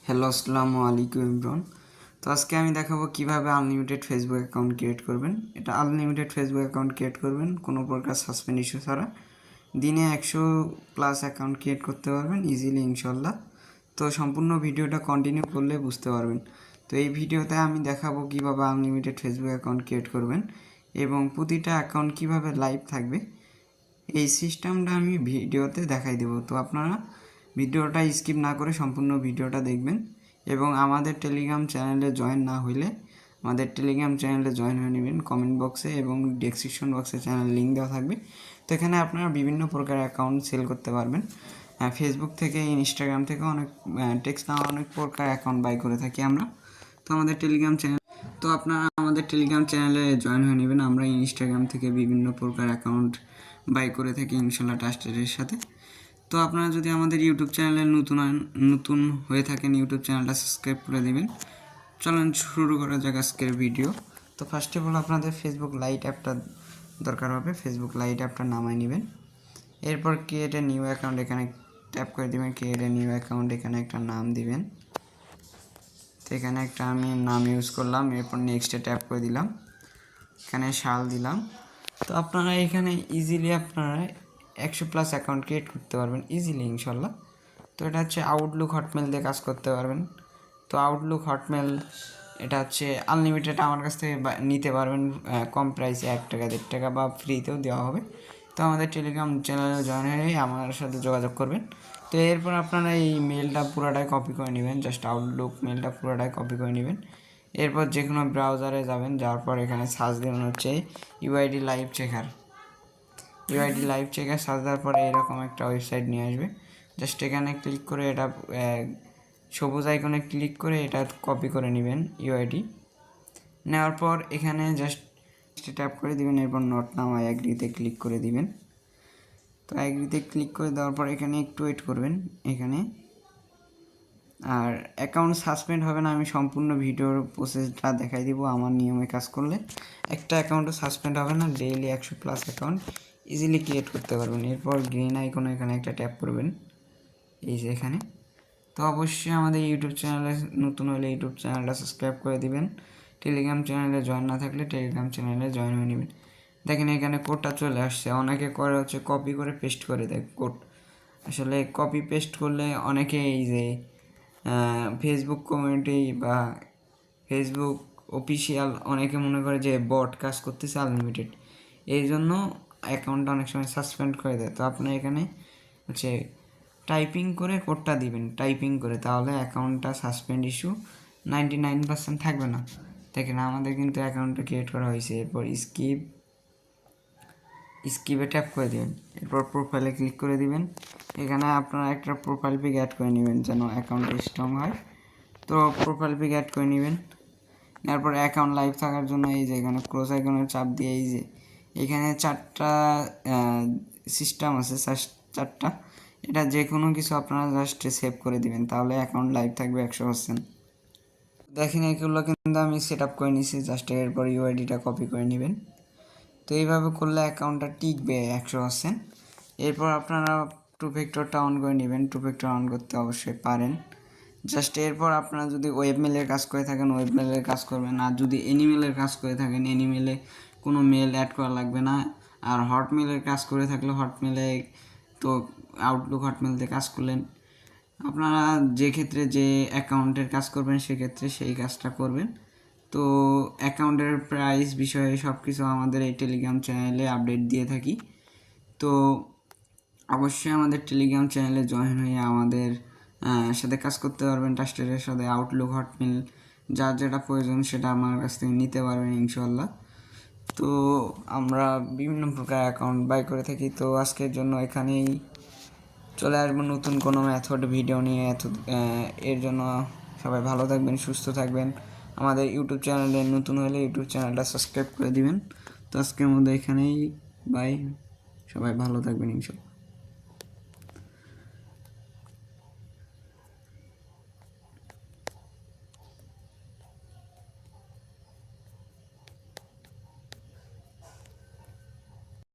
Hello, আসসালামু আলাইকুম ইমরান। তো আজকে আমি দেখাবো কিভাবে আনলিমিটেড ফেসবুক অ্যাকাউন্ট ক্রিয়েট করবেন। এটা আনলিমিটেড ফেসবুক অ্যাকাউন্ট ক্রিয়েট করবেন কোনো প্রকার সাসপেন্ড ইস্যু ছাড়া। দিনে 100+ অ্যাকাউন্ট ক্রিয়েট করতে পারবেন ইজিলি ইনশাল্লাহ। তো সম্পূর্ণ ভিডিওটা কন্টিনিউ করলে বুঝতে পারবেন। তো এই ভিডিওতে আমি দেখাবো কিভাবে আনলিমিটেড ফেসবুক অ্যাকাউন্ট ক্রিয়েট করবেন এবং প্রতিটা অ্যাকাউন্ট কিভাবে লাইভ থাকবে এই সিস্টেমটা আমি ভিডিওতে দেখাই দেবো। তো আপনারা ভিডিওটা স্কিপ না করে সম্পূর্ণ ভিডিওটা দেখবেন এবং আমাদের টেলিগ্রাম চ্যানেলে জয়েন না হইলে আমাদের টেলিগ্রাম চ্যানেলে জয়েন হয়ে নেবেন। কমেন্ট বক্সে এবং ডেসক্রিপশন বক্সে চ্যানেল লিঙ্ক দেওয়া থাকবে। তো এখানে আপনারা বিভিন্ন প্রকার অ্যাকাউন্ট সেল করতে পারবেন। ফেসবুক থেকে, ইনস্টাগ্রাম থেকে অনেক টেক্সট না অনেক প্রকার অ্যাকাউন্ট বাই করে থাকি আমরা। তো আমাদের টেলিগ্রাম চ্যানেল আপনারা আমাদের টেলিগ্রাম চ্যানেলে জয়েন হয়ে নেবেন। আমরা ইনস্টাগ্রাম থেকে বিভিন্ন প্রকার অ্যাকাউন্ট বাই করে থাকি ইনশাল্লাহ ট্রাস্টেডের সাথে। তো আপনারা যদি আমাদের ইউটিউব চ্যানেলে নতুন হয়ে থাকেন, ইউটিউব চ্যানেলটা সাবস্ক্রাইব করে দেবেন। চলেন শুরু করা যাক আজকের ভিডিও। তো ফার্স্ট অফ অল আপনাদের ফেসবুক লাইট অ্যাপটা দরকার হবে। ফেসবুক লাইট অ্যাপটা নামায় নেবেন। এরপর ক্রিয়েট এ নিউ অ্যাকাউন্ট এখানে ট্যাপ করে দেবেন। ক্রিয়েট এ নিউ অ্যাকাউন্ট এখানে একটা নাম দিবেন। তো এখানে একটা আমি নাম ইউজ করলাম। এরপর নেক্সটে ট্যাপ করে দিলাম, এখানে সাল দিলাম। তো আপনারা এখানে ইজিলি আপনারা 100+ অ্যাকাউন্ট ক্রিয়েট করতে পারবেন ইজিলি ইনশাল্লাহ। তো এটা হচ্ছে আউটলুক হটমেল দিয়ে কাজ করতে পারবেন। তো আউটলুক হটমেল এটা হচ্ছে আনলিমিটেড আমার কাছ থেকে নিতে পারবেন কম প্রাইসে, 1 টাকা 1.5 টাকা বা ফ্রিতেও দেওয়া হবে। তো আমাদের টেলিগ্রাম চ্যানেলে জয়েন হয়ে আমার সাথে যোগাযোগ করবেন। তো এরপর আপনারা এই মেলটা পুরোটাই কপি করে নেবেন, জাস্ট আউটলুক মেলটা পুরোটাই কপি করে নেবেন। এরপর যে কোনো ব্রাউজারে যাবেন, যাওয়ার পর এখানে সার্চ দেবেন হচ্ছে UID live checker. UID live checker search দেওয়ার পরে এরকম একটা ওয়েবসাইট নিয়ে আসবে। জাস্ট এখানে ক্লিক করে এটা সবুজ আইকনে ক্লিক করে এটা কপি করে নেবেন ইউআইডি। নেওয়ার পর এখানে জাস্ট ট্যাপ করে দিবেন। এরপর নট নাও আই অ্যাগ্রিতে ক্লিক করে দিবেন। তো অ্যাগ্রিতে ক্লিক করে দেওয়ার পর এখানে একটু ওয়েট করবেন এখানে। আর অ্যাকাউন্ট সাসপেন্ড হবে না, আমি সম্পূর্ণ ভিডিওর প্রসেসটা দেখাই দিব। আমার নিয়মে কাজ করলে একটা অ্যাকাউন্টও সাসপেন্ড হবে না। ডেইলি 100+ অ্যাকাউন্ট ইজিলি ক্রিয়েট করতে পারবেন। এরপর গ্রিন আইকনে এখানে একটা ট্যাপ করবেন, এই যে এখানে। তো অবশ্যই আমাদের ইউটিউব চ্যানেলে নতুন হলে ইউটিউব চ্যানেলটা সাবস্ক্রাইব করে দিবেন। টেলিগ্রাম চ্যানেলে জয়েন না থাকলে টেলিগ্রাম চ্যানেলে জয়েন হয়ে নেবেন। দেখেন এখানে কোডটা চলে আসছে। অনেকে করে হচ্ছে কপি করে পেস্ট করে দেয় কোড। আসলে কপি পেস্ট করলে অনেকে এই যে ফেসবুক কমিউনিটি বা ফেসবুক অফিসিয়াল অনেকে মনে করে যে বট কাজ করতেছে আনলিমিটেড, এই জন্য অ্যাকাউন্টটা অনেক সময় সাসপেন্ড করে দেয়। তো আপনি এখানে হচ্ছে টাইপিং করে কোডটা দিবেন, টাইপিং করে, তাহলে অ্যাকাউন্টটা সাসপেন্ড ইস্যু 99% থাকবে না। দেখেন আমাদের কিন্তু অ্যাকাউন্টটা ক্রিয়েট করা হয়েছে। এরপর স্কিপে ট্যাপ করে দেবেন। এরপর প্রোফাইলে ক্লিক করে দিবেন। এখানে আপনারা একটা প্রোফাইল পিক অ্যাড করে নেবেন যেন অ্যাকাউন্টটা স্ট্রং হয়। তো প্রোফাইল পিক অ্যাড করে নেবেন। এরপর অ্যাকাউন্ট লাইভ থাকার জন্য এই যে এখানে ক্লোজ আইকনের চাপ দিয়ে এই যে এখানে 4টা সিস্টেম আছে, 4টা। এটা যে কোনো কিছু আপনারা জাস্ট সেভ করে দিবেন, তাহলে অ্যাকাউন্ট লাইভ থাকবে 100%। দেখেন এগুলো কিন্তু আমি সেট আপ করে নিছি। জাস্ট এরপর ইউআইডিটা কপি করে নেবেন। তো এইভাবে করলে অ্যাকাউন্টটা টিকবে 100%। এরপর আপনারা টু ফ্যাক্টরটা অন করে নেবেন। টু ফ্যাক্টর অন করতে অবশ্যই পারেন। জাস্ট এরপর আপনারা যদি ওয়েব মেলের কাজ করে থাকেন ওয়েব মেলের কাজ করবেন, আর যদি এনিমেলের কাজ করে থাকেন এনিমেলে কোনো মেল অ্যাড করা লাগবে না। আর হটমেলের কাজ করে থাকলে হটমেলে তো আউটলুক হটমেলতে কাজ করলেন। আপনারা যে ক্ষেত্রে যে অ্যাকাউন্টের কাজ করবেন সেক্ষেত্রে সেই কাজটা করবেন। তো অ্যাকাউন্টের প্রাইস বিষয়ে সব কিছু আমাদের এই টেলিগ্রাম চ্যানেলে আপডেট দিয়ে থাকি। তো অবশ্যই আমাদের টেলিগ্রাম চ্যানেলে জয়েন হয়ে আমাদের সাথে কাজ করতে পারবেন। ট্রাস্টেডের সাথে আউটলুক হটমেল যার যেটা প্রয়োজন সেটা আমার কাছ থেকে নিতে পারবেন ইনশাল্লাহ। তো আমরা বিভিন্ন প্রকার অ্যাকাউন্ট বাই করে থাকি। তো আজকের জন্য এখানেই চলে আসবো নতুন কোনো মেথড ভিডিও নিয়ে। এর জন্য সবাই ভালো থাকবেন, সুস্থ থাকবেন। আমাদের ইউটিউব চ্যানেলে নতুন হলে ইউটিউব চ্যানেলটা সাবস্ক্রাইব করে দিবেন। তো আজকের মধ্যে এখানেই বাই, সবাই ভালো থাকবেন ইনশাল্লাহ।